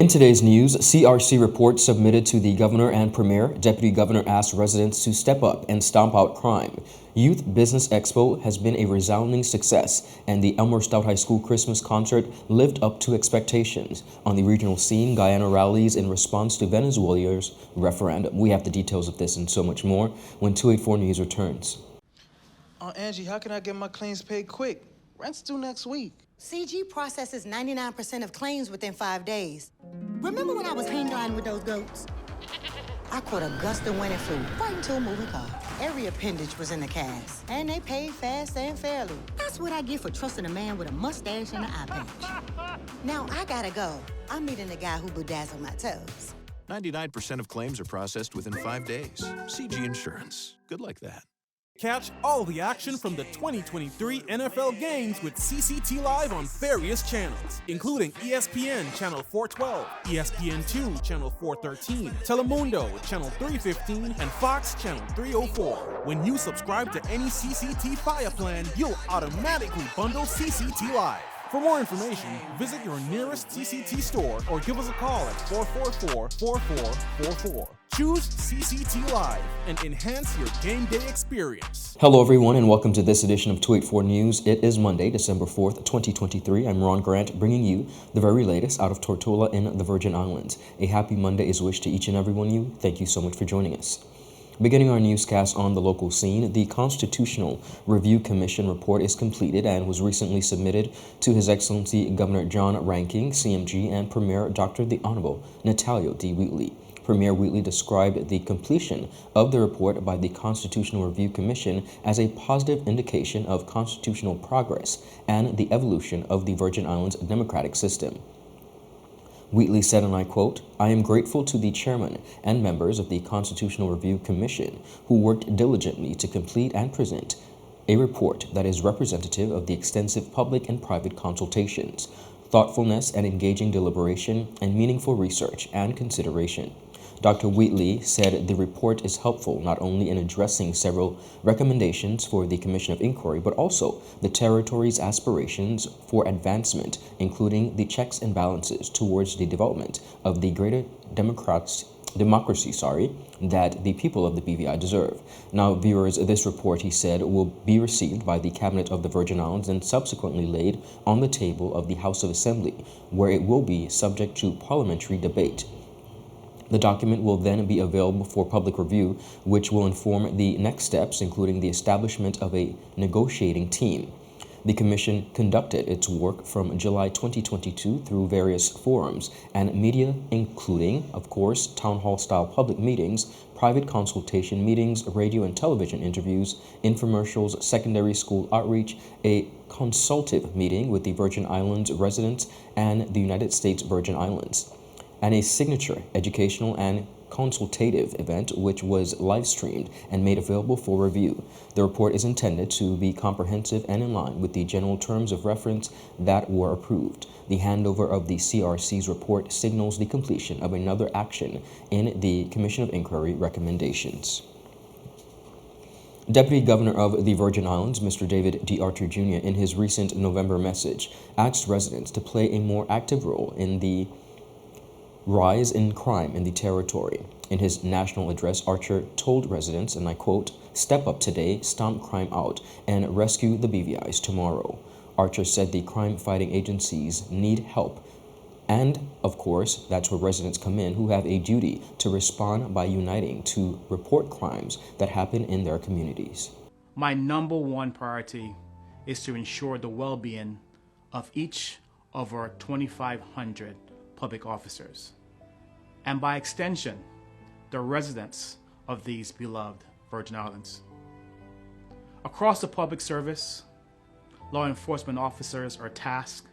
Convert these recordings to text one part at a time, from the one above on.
In today's news, CRC report submitted to the governor and premier. Deputy governor asked residents to step up and stomp out crime. Youth Business Expo has been a resounding success, and the Elmer Stout High School Christmas concert lived up to expectations. On the regional scene, Guyana rallies in response to Venezuela's referendum. We have the details of this and so much more when 284 News returns. Angie, how can I get my claims paid quick? Rent's due next week. CG processes 99% of claims within 5 days. Remember when I was hang gliding with those goats? I caught a gust of wind and flew right into a moving car. Every appendage was in the cast, and they paid fast and fairly. That's what I get for trusting a man with a mustache and an eye patch. Now I gotta go. I'm meeting the guy who bedazzled my toes. 99% of claims are processed within 5 days. CG Insurance. Good like that. Catch all the action from the 2023 NFL games with CCT Live on various channels, including ESPN Channel 412, ESPN2 Channel 413, Telemundo Channel 315, and Fox Channel 304. When you subscribe to any CCT Fire plan, you'll automatically bundle CCT Live. For more information, visit your nearest CCT store or give us a call at 444-4444. Choose CCT Live and enhance your game day experience. Hello everyone and welcome to this edition of 284 News. It is Monday, December 4th, 2023. I'm Ron Grant bringing you the very latest out of Tortola in the Virgin Islands. A happy Monday is wished to each and every one of you. Thank you so much for joining us. Beginning our newscast on the local scene, the Constitutional Review Commission report is completed and was recently submitted to His Excellency Governor John Ranking, CMG, and Premier Dr. the Honorable Natalio D. Wheatley. Premier Wheatley described the completion of the report by the Constitutional Review Commission as a positive indication of constitutional progress and the evolution of the Virgin Islands democratic system. Wheatley said, and I quote, "I am grateful to the chairman and members of the Constitutional Review Commission who worked diligently to complete and present a report that is representative of the extensive public and private consultations, thoughtfulness and engaging deliberation, and meaningful research and consideration." Dr. Wheatley said the report is helpful not only in addressing several recommendations for the Commission of Inquiry, but also the territory's aspirations for advancement, including the checks and balances towards the development of the greater democracy that the people of the BVI deserve. Now, viewers, this report, he said, will be received by the Cabinet of the Virgin Islands and subsequently laid on the table of the House of Assembly, where it will be subject to parliamentary debate. The document will then be available for public review, which will inform the next steps, including the establishment of a negotiating team. The Commission conducted its work from July 2022 through various forums and media, including, of course, town hall-style public meetings, private consultation meetings, radio and television interviews, infomercials, secondary school outreach, a consultative meeting with the Virgin Islands residents and the United States Virgin Islands, and a signature educational and consultative event which was live-streamed and made available for review. The report is intended to be comprehensive and in line with the general terms of reference that were approved. The handover of the CRC's report signals the completion of another action in the Commission of Inquiry recommendations. Deputy Governor of the Virgin Islands, Mr. David D. Archer Jr., in his recent November message, asked residents to play a more active role in the rise in crime in the territory. In his national address, Archer told residents, and I quote, "Step up today, stomp crime out, and rescue the BVIs tomorrow." Archer said the crime-fighting agencies need help. And, of course, that's where residents come in, who have a duty to respond by uniting to report crimes that happen in their communities. My number one priority is to ensure the well-being of each of our 2,500 public officers, and by extension, the residents of these beloved Virgin Islands. Across the public service, law enforcement officers are tasked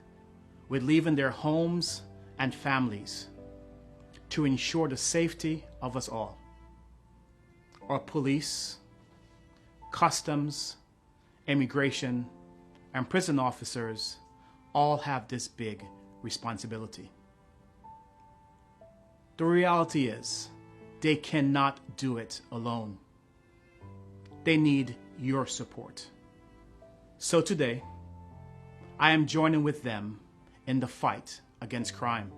with leaving their homes and families to ensure the safety of us all. Our police, customs, immigration, and prison officers all have this big responsibility. The reality is, they cannot do it alone. They need your support. So today, I am joining with them in the fight against crime.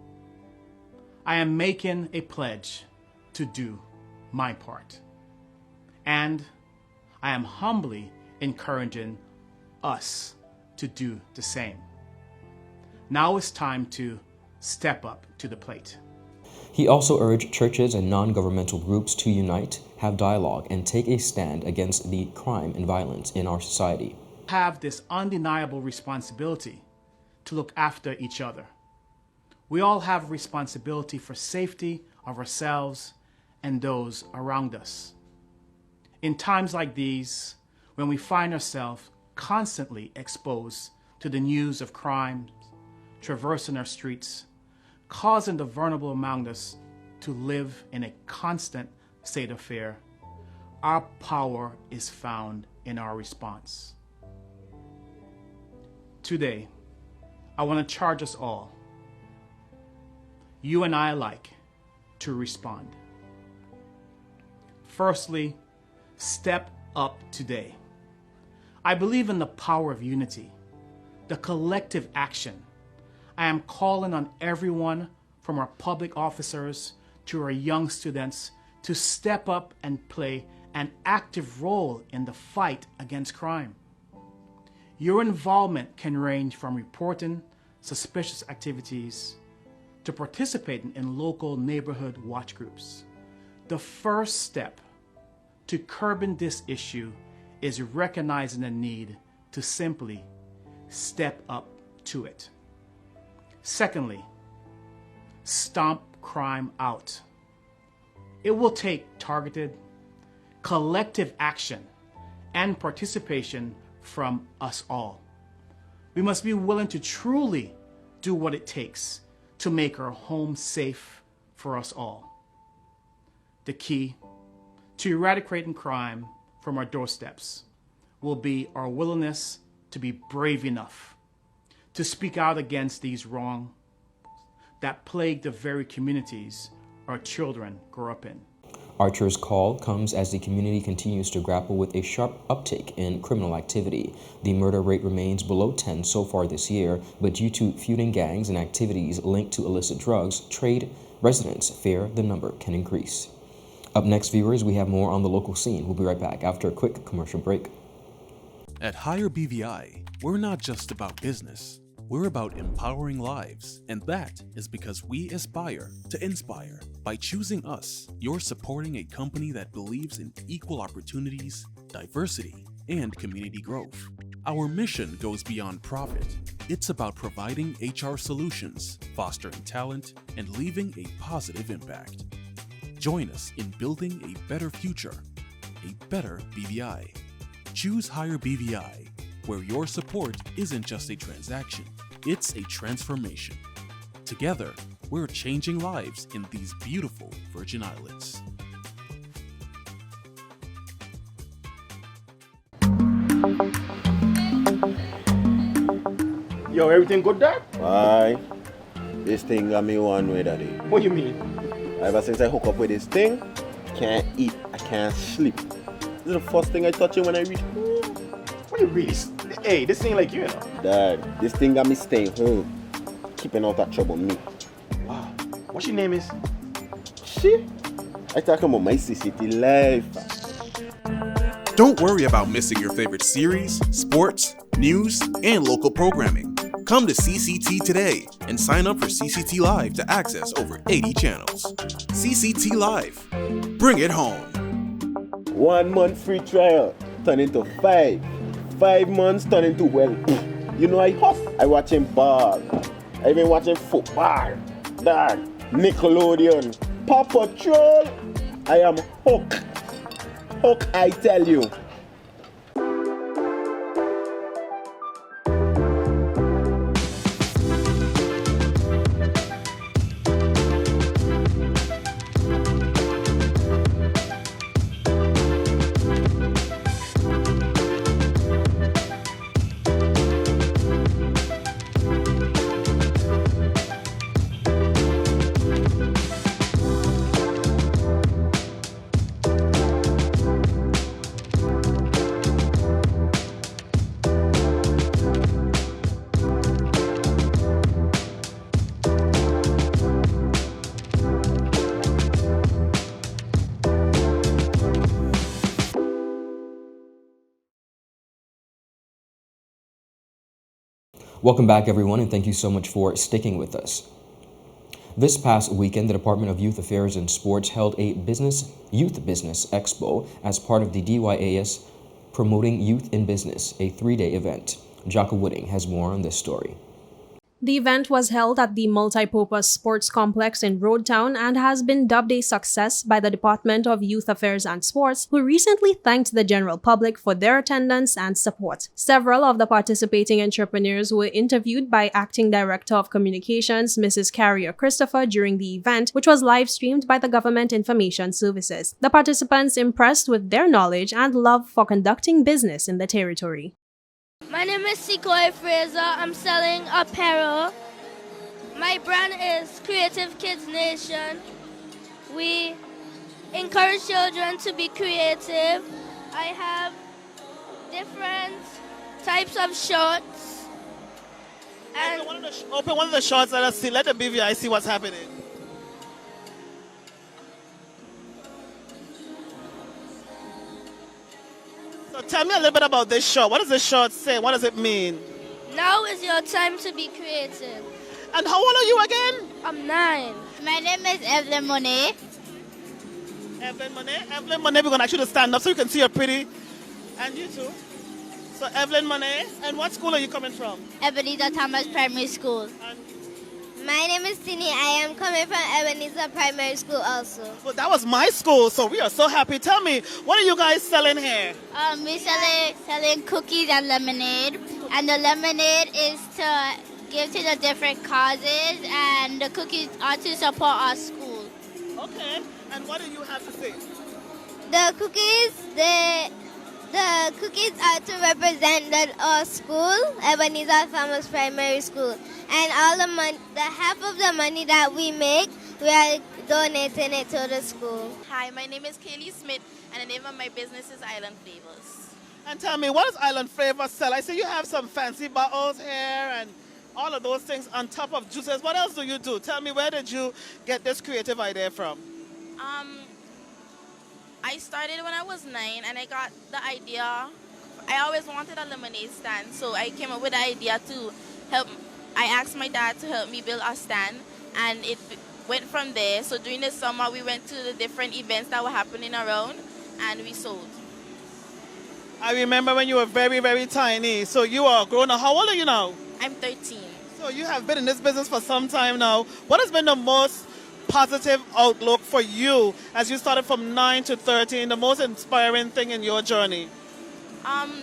I am making a pledge to do my part. And I am humbly encouraging us to do the same. Now it's time to step up to the plate. He also urged churches and non-governmental groups to unite, have dialogue, and take a stand against the crime and violence in our society. Have this undeniable responsibility to look after each other. We all have a responsibility for safety of ourselves and those around us. In times like these, when we find ourselves constantly exposed to the news of crimes traversing our streets, causing the vulnerable among us to live in a constant state of fear, our power is found in our response. Today, I want to charge us all, you and I alike, to respond. Firstly, step up today. I believe in the power of unity, the collective action. I am calling on everyone from our public officers to our young students to step up and play an active role in the fight against crime. Your involvement can range from reporting suspicious activities to participating in local neighborhood watch groups. The first step to curbing this issue is recognizing the need to simply step up to it. Secondly, stomp crime out. It will take targeted, collective action and participation from us all. We must be willing to truly do what it takes to make our home safe for us all. The key to eradicating crime from our doorsteps will be our willingness to be brave enough to speak out against these wrongs that plague the very communities our children grow up in. Archer's call comes as the community continues to grapple with a sharp uptick in criminal activity. The murder rate remains below 10 so far this year, but due to feuding gangs and activities linked to illicit drugs, trade, residents fear the number can increase. Up next, viewers, we have more on the local scene. We'll be right back after a quick commercial break. At Higher BVI, we're not just about business. We're about empowering lives, and that is because we aspire to inspire. By choosing us, you're supporting a company that believes in equal opportunities, diversity, and community growth. Our mission goes beyond profit. It's about providing HR solutions, fostering talent, and leaving a positive impact. Join us in building a better future, a better BVI. Choose Higher BVI, where your support isn't just a transaction, it's a transformation. Together, we're changing lives in these beautiful Virgin Islands. Yo, everything good, Dad? Aye. This thing got me one way, Daddy. What you mean? Ever since I hook up with this thing, can't eat, I can't sleep. This is the first thing I touch when I reach home. What you really? Hey, this ain't like you, you know. Dad, this thing got me staying home, keeping out of trouble me. Wow. What your name is? Shit. I talking about my CCT life. Don't worry about missing your favorite series, sports, news, and local programming. Come to CCT today and sign up for CCT Live to access over 80 channels. CCT Live. Bring it home. 1 month free trial turn into 5. 5 months turn into, well, you know I huff. I watching ball. I been watching football. Dad, Nickelodeon, Paw Patrol. I am hooked. Hook, I tell you. Welcome back, everyone, and thank you so much for sticking with us. This past weekend, the Department of Youth Affairs and Sports held a Youth Business Expo as part of the DYAS Promoting Youth in Business, a 3-day event. Jaka Wooding has more on this story. The event was held at the multipurpose sports complex in Roadtown and has been dubbed a success by the Department of Youth Affairs and Sports, who recently thanked the general public for their attendance and support. Several of the participating entrepreneurs were interviewed by Acting Director of Communications, Mrs. Carrier Christopher, during the event, which was live-streamed by the Government Information Services. The participants impressed with their knowledge and love for conducting business in the territory. My name is Sequoia Fraser. I'm selling apparel. My brand is Creative Kids Nation. We encourage children to be creative. I have different types of shorts. And open one of the shorts, let us see. Let the BVI see what's happening. So tell me a little bit about this short. What does this short say? What does it mean? now is your time to be creative. And how old are you again? I'm 9. My name is Evelyn Monet. Evelyn Monet? Evelyn Monet, we're going to ask you to stand up so you can see you're pretty. And you too. So Evelyn Monet, and what school are you coming from? Ebenezer Thomas Primary School. My name is Tini. I am coming from Ebenezer Primary School also. Well, that was my school, so we are so happy. Tell me, what are you guys selling here? We're selling cookies and lemonade. And the lemonade is to give to the different causes, and the cookies are to support our school. Okay, and what do you have to say? The cookies are to represent our school, Ebenezer Thomas Primary School. And all the money, the half of the money that we make, we are donating it to the school. Hi, my name is Kaylee Smith, and the name of my business is Island Flavors. And tell me, what does Island Flavors sell? I see you have some fancy bottles here and all of those things on top of juices. What else do you do? Tell me, where did you get this creative idea from? I started when I was 9, and I got the idea. I always wanted a lemonade stand, so I came up with the idea to help. I asked my dad to help me build a stand, and it went from there. So during the summer, we went to the different events that were happening around, and we sold. I remember when you were very, very tiny. So you are grown up. How old are you now? I'm 13. So you have been in this business for some time now. What has been the most positive outlook for you as you started from 9 to 13, the most inspiring thing in your journey?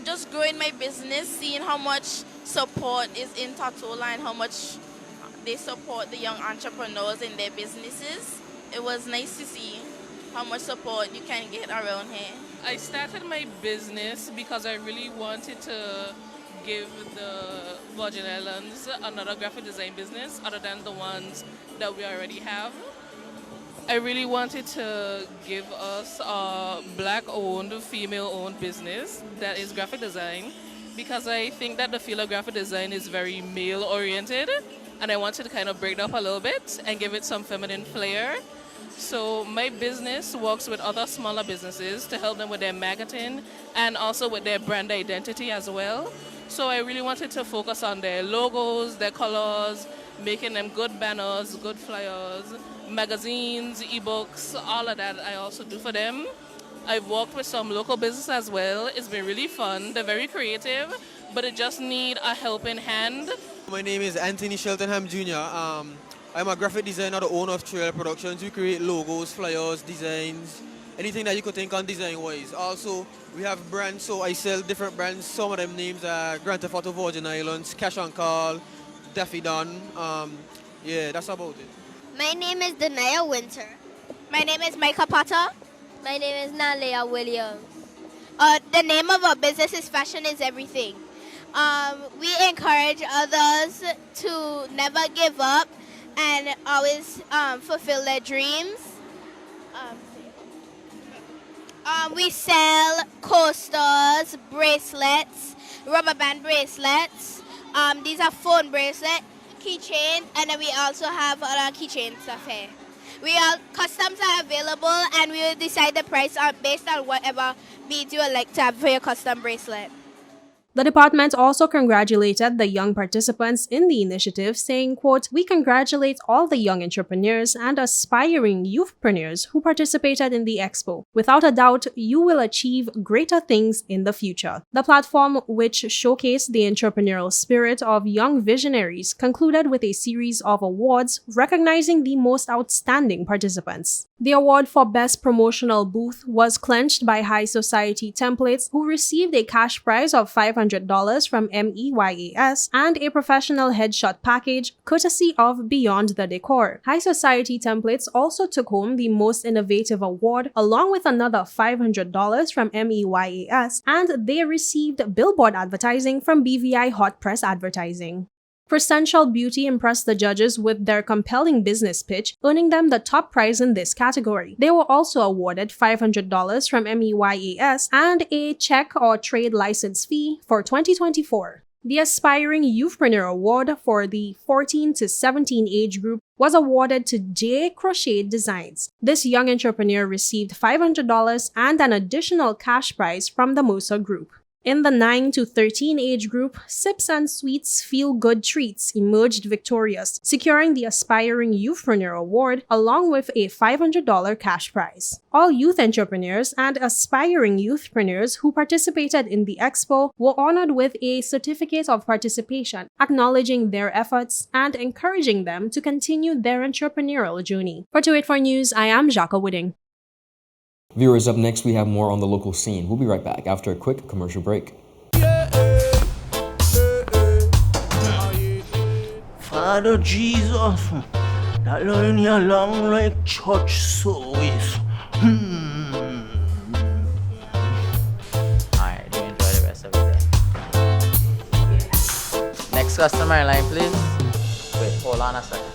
Just growing my business, seeing how much support is in Tortola and how much they support the young entrepreneurs in their businesses. It was nice to see how much support you can get around here. I started my business because I really wanted to give the Virgin Islands another graphic design business other than the ones that we already have. I really wanted to give us a black-owned, female-owned business that is graphic design, because I think that the field of graphic design is very male-oriented, and I wanted to kind of break it up a little bit and give it some feminine flair. So my business works with other smaller businesses to help them with their marketing and also with their brand identity as well. So I really wanted to focus on their logos, their colors, making them good banners, good flyers, magazines, ebooks, all of that I also do for them. I've worked with some local business as well. It's been really fun. They're very creative, but it just need a helping hand. My name is Anthony Sheltonham Jr. I'm a graphic designer, the owner of Trail Productions. We create logos, flyers, designs, anything that you could think on design-wise. Also, we have brands, so I sell different brands. Some of them names are Grand Theft Auto Virgin Islands, Cash on Call, Daffy Don. Yeah, that's about it. My name is Denaya Winter. My name is Micah Potter. My name is Nalia Williams. The name of our business is Fashion is Everything. We encourage others to never give up and always fulfill their dreams. We sell coasters, bracelets, rubber band bracelets. These are phone bracelets, keychains, and then we also have other keychain stuff here. Customs are available, and we will decide the price based on whatever beads you would like to have for your custom bracelet. The department also congratulated the young participants in the initiative, saying, quote, "We congratulate all the young entrepreneurs and aspiring youthpreneurs who participated in the expo. Without a doubt, you will achieve greater things in the future." The platform, which showcased the entrepreneurial spirit of young visionaries, concluded with a series of awards recognizing the most outstanding participants. The award for Best Promotional Booth was clinched by High Society Templates, who received a cash prize of $500 from MEYAS and a professional headshot package courtesy of Beyond the Decor. High Society Templates also took home the Most Innovative Award along with another $500 from MEYAS, and they received billboard advertising from BVI Hot Press Advertising. Prudential Beauty impressed the judges with their compelling business pitch, earning them the top prize in this category. They were also awarded $500 from MEYAS and a check or trade license fee for 2024. The Aspiring Youthpreneur Award for the 14 to 17 age group was awarded to J. Crochet Designs. This young entrepreneur received $500 and an additional cash prize from the Mosa Group. In the 9 to 13 age group, Sips and Sweets Feel Good Treats emerged victorious, securing the Aspiring Youthpreneur Award along with a $500 cash prize. All youth entrepreneurs and aspiring youthpreneurs who participated in the expo were honored with a certificate of participation, acknowledging their efforts and encouraging them to continue their entrepreneurial journey. For 284 News, I am Jaka Wooding. Viewers, up next we have more on the local scene. We'll be right back after a quick commercial break. Father Jesus, that line here long like church service. Alright, do enjoy the rest of the day. Next customer line, please. Wait, hold on a second.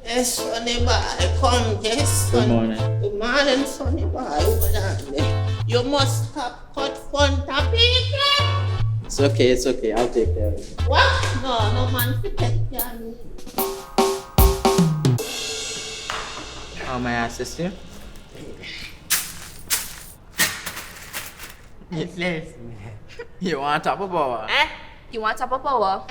Yes, Sonny boy, come, yes, Sonny. Good morning. Good morning, Sonny boy. Hold on there. You must have cut front of people. It's okay, I'll take care of it. What? No man to take care of me. How may I assist you? Yes. You want top of power? You want top of power?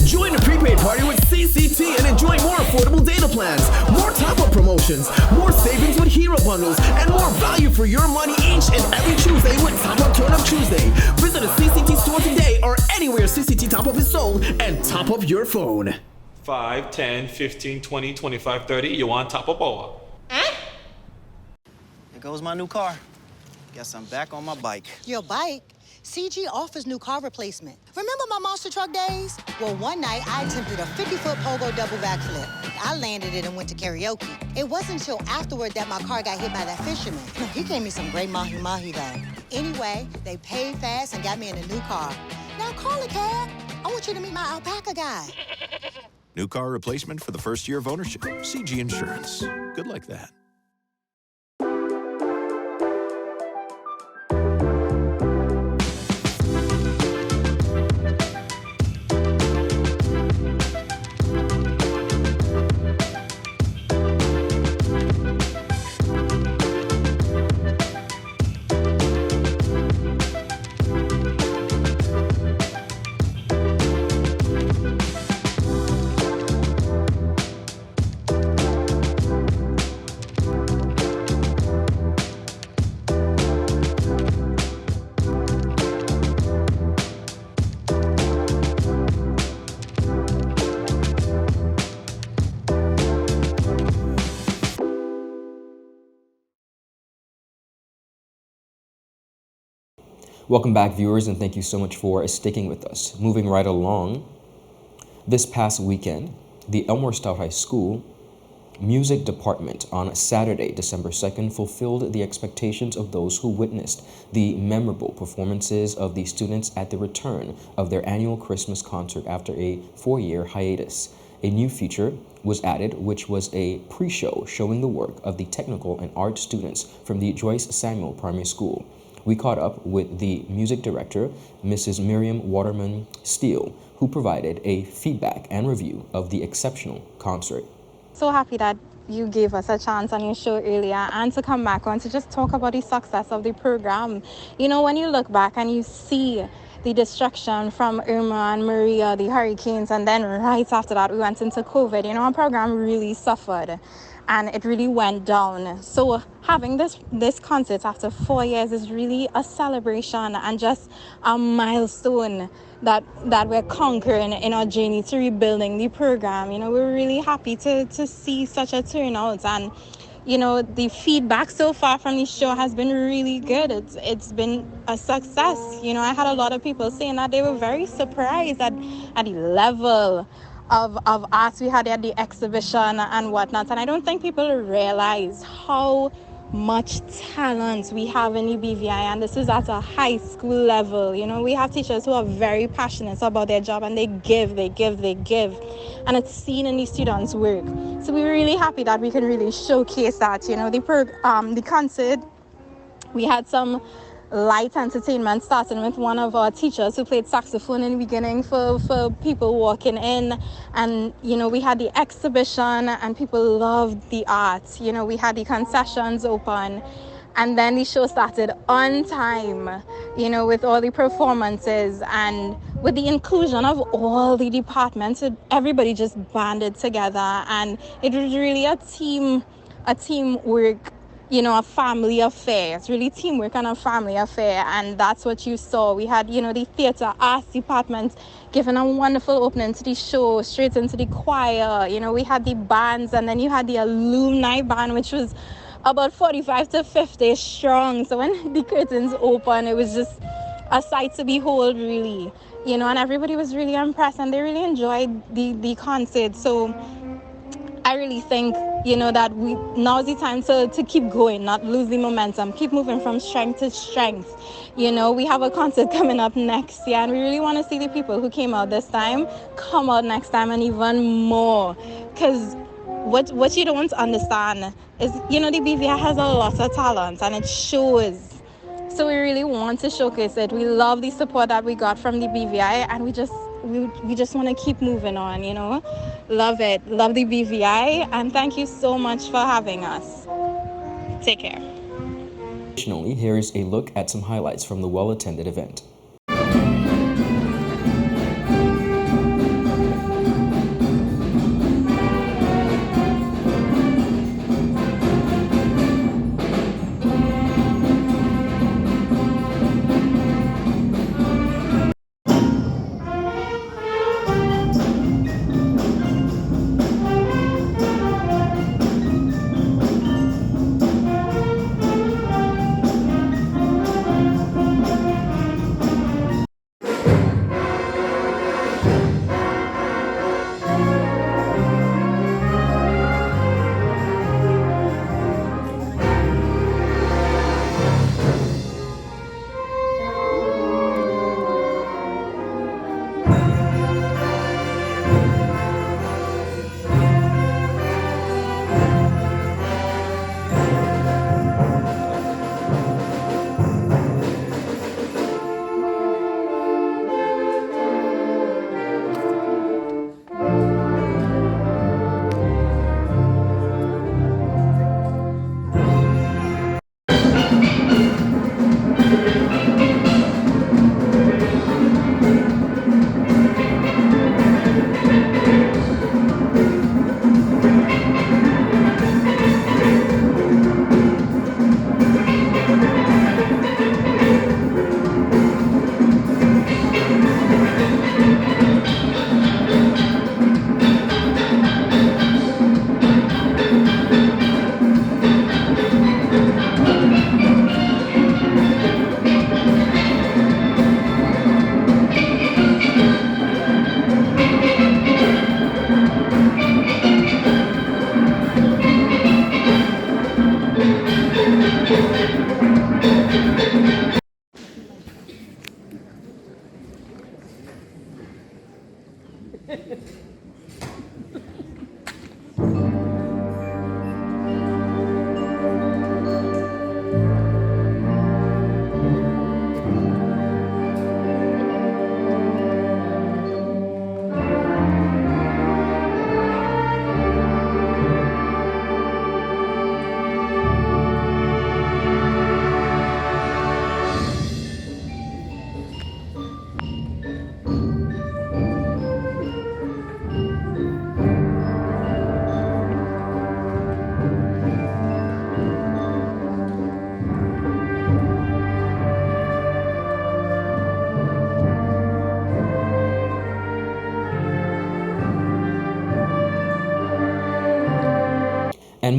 Join the prepaid party with CCT and enjoy more affordable data plans, more top-up promotions, more savings with hero bundles, and more value for your money each and every Tuesday with Top Up Turn Up Tuesday. Visit a CCT store today or anywhere CCT Top Up is sold and top up your phone. 5, 10, 15, 20, 25, 30. You want top of power? There goes my new car. Guess I'm back on my bike. Your bike? CG offers new car replacement. Remember my monster truck days? Well, one night I attempted a 50-foot pogo double backflip. I landed it and went to karaoke. It wasn't until afterward that my car got hit by that fisherman. He gave me some great mahi-mahi though. Anyway, they paid fast and got me in a new car. Now call a cab. I want you to meet my alpaca guy. New car replacement for the first year of ownership. CG Insurance. Good like that. Welcome back, viewers, and thank you so much for sticking with us. Moving right along, this past weekend, the Elmore Stout High School Music Department on Saturday, December 2nd, fulfilled the expectations of those who witnessed the memorable performances of the students at the return of their annual Christmas concert after a 4-year hiatus. A new feature was added, which was a pre-show showing the work of the technical and art students from the Joyce Samuel Primary School. We caught up with the music director, Mrs. Miriam Waterman Steele, who provided a feedback and review of the exceptional concert. So happy that you gave us a chance on your show earlier and to come back on to just talk about the success of the program. You know, when you look back and you see the destruction from Irma and Maria, the hurricanes, and then right after that we went into COVID, you know, our program really suffered and it really went down. So having this concert after 4 years is really a celebration and just a milestone that we're conquering in our journey to rebuilding the program. You know, we're really happy to see such a turnout, and you know, the feedback so far from the show has been really good. It's been a success. You know, I had a lot of people saying that they were very surprised at the level of arts we had at the exhibition and whatnot. And I don't think people realize how much talent we have in the BVI, and this is at a high school level. You know, we have teachers who are very passionate about their job, and they give, and it's seen in the students' work. So we're really happy that we can really showcase that. You know, the concert, we had some light entertainment, starting with one of our teachers who played saxophone in the beginning for people walking in, and you know, we had the exhibition and people loved the art. You know, we had the concessions open, and then the show started on time, you know, with all the performances and with the inclusion of all the departments. Everybody just banded together, and it was really a teamwork, you know, a family affair. It's really teamwork and a family affair, and that's what you saw. We had, you know, the theatre arts department giving a wonderful opening to the show, straight into the choir. You know, we had the bands, and then you had the alumni band, which was about 45 to 50 strong. So when the curtains opened, it was just a sight to behold, really. You know, and everybody was really impressed, and they really enjoyed the concert. So I really think, you know, that now's the time to keep going, not lose the momentum, keep moving from strength to strength. You know, we have a concert coming up next year, and we really want to see the people who came out this time come out next time and even more. Because what you don't understand is, you know, the BVI has a lot of talent, and it shows. So we really want to showcase it. We love the support that we got from the BVI, and we just want to keep moving on, you know. Love it. Love the BVI, and thank you so much for having us. Take care. Additionally, here is a look at some highlights from the well-attended event.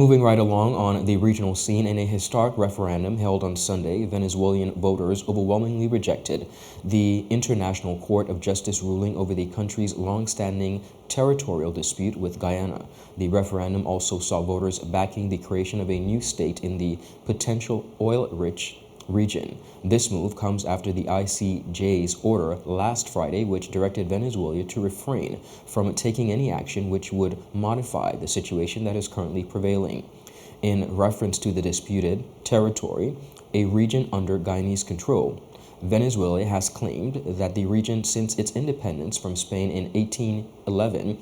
Moving right along on the regional scene, in a historic referendum held on Sunday, Venezuelan voters overwhelmingly rejected the International Court of Justice ruling over the country's long-standing territorial dispute with Guyana. The referendum also saw voters backing the creation of a new state in the potential oil-rich region. This move comes after the ICJ's order last Friday, which directed Venezuela to refrain from taking any action which would modify the situation that is currently prevailing. In reference to the disputed territory, a region under Guyanese control, Venezuela has claimed that the region since its independence from Spain in 1811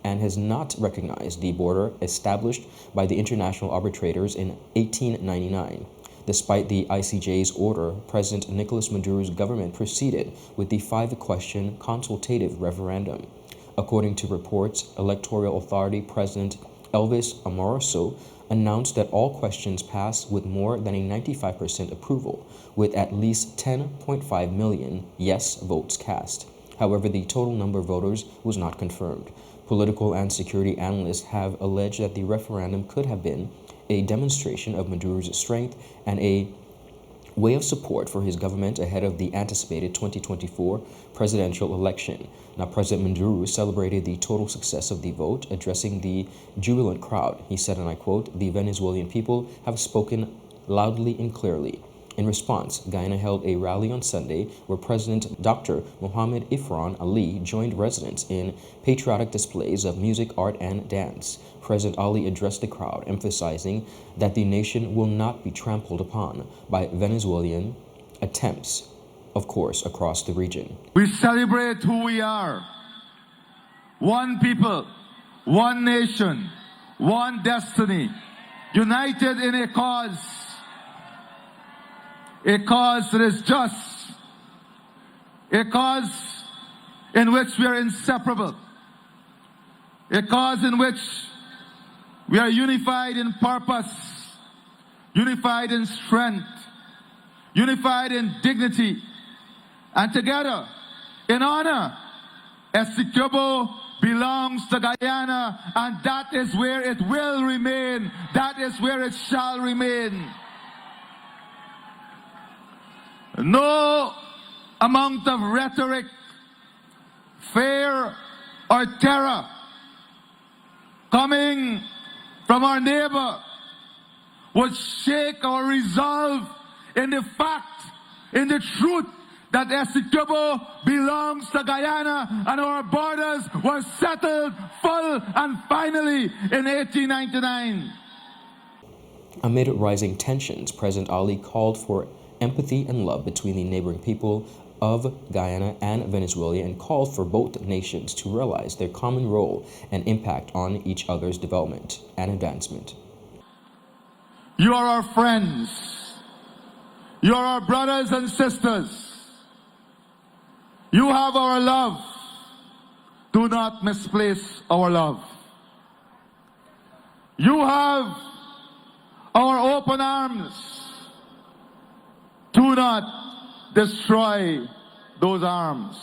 and has not recognized the border established by the international arbitrators in 1899. Despite the ICJ's order, President Nicolas Maduro's government proceeded with the 5-question consultative referendum. According to reports, Electoral Authority President Elvis Amoroso announced that all questions passed with more than a 95% approval, with at least 10.5 million yes votes cast. However, the total number of voters was not confirmed. Political and security analysts have alleged that the referendum could have been a demonstration of Maduro's strength and a way of support for his government ahead of the anticipated 2024 presidential election. Now, President Maduro celebrated the total success of the vote, addressing the jubilant crowd. He said, and I quote, "The Venezuelan people have spoken loudly and clearly." In response, Guyana held a rally on Sunday where President Dr. Mohamed Ifran Ali joined residents in patriotic displays of music, art, and dance. President Ali addressed the crowd, emphasizing that the nation will not be trampled upon by Venezuelan attempts, of course, across the region. We celebrate who we are. One people, one nation, one destiny, united in a cause that is just, a cause in which we are inseparable, a cause in which we are unified in purpose, unified in strength, unified in dignity, and together in honor. Essequibo belongs to Guyana, and that is where it will remain. That is where it shall remain. No amount of rhetoric, fear, or terror coming from our neighbor would shake our resolve in the fact, in the truth, that Essequibo belongs to Guyana and our borders were settled full and finally in 1899. Amid rising tensions, President Ali called for empathy and love between the neighboring people of Guyana and Venezuela and called for both nations to realize their common role and impact on each other's development and advancement. You are our friends. You are our brothers and sisters. You have our love. Do not misplace our love. You have our open arms. Do not destroy those arms.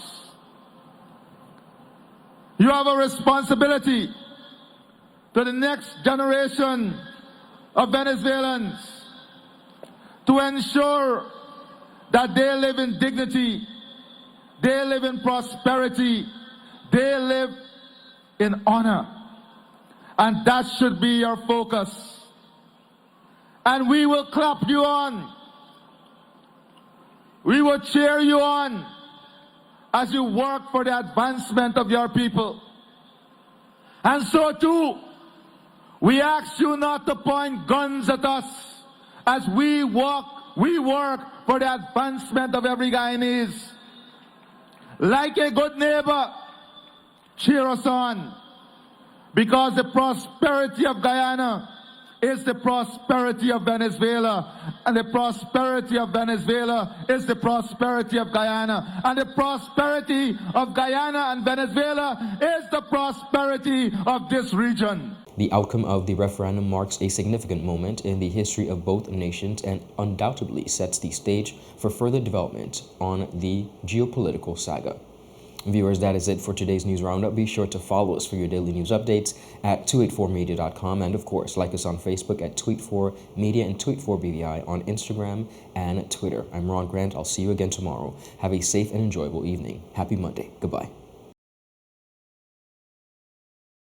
You have a responsibility to the next generation of Venezuelans to ensure that they live in dignity, they live in prosperity, they live in honor. And that should be your focus. And we will clap you on. We will cheer you on as you work for the advancement of your people. And so too, we ask you not to point guns at us as we work for the advancement of every Guyanese. Like a good neighbor, cheer us on, because the prosperity of Guyana is the prosperity of Venezuela, and the prosperity of Venezuela is the prosperity of Guyana, and the prosperity of Guyana and Venezuela is the prosperity of this region. The outcome of the referendum marks a significant moment in the history of both nations and undoubtedly sets the stage for further development on the geopolitical saga. Viewers, that is it for today's news roundup. Be sure to follow us for your daily news updates at 284media.com, and of course, like us on Facebook at Tweet4Media and Tweet4BVI on Instagram and Twitter. I'm Ron Grant. I'll see you again tomorrow. Have a safe and enjoyable evening. Happy Monday. Goodbye.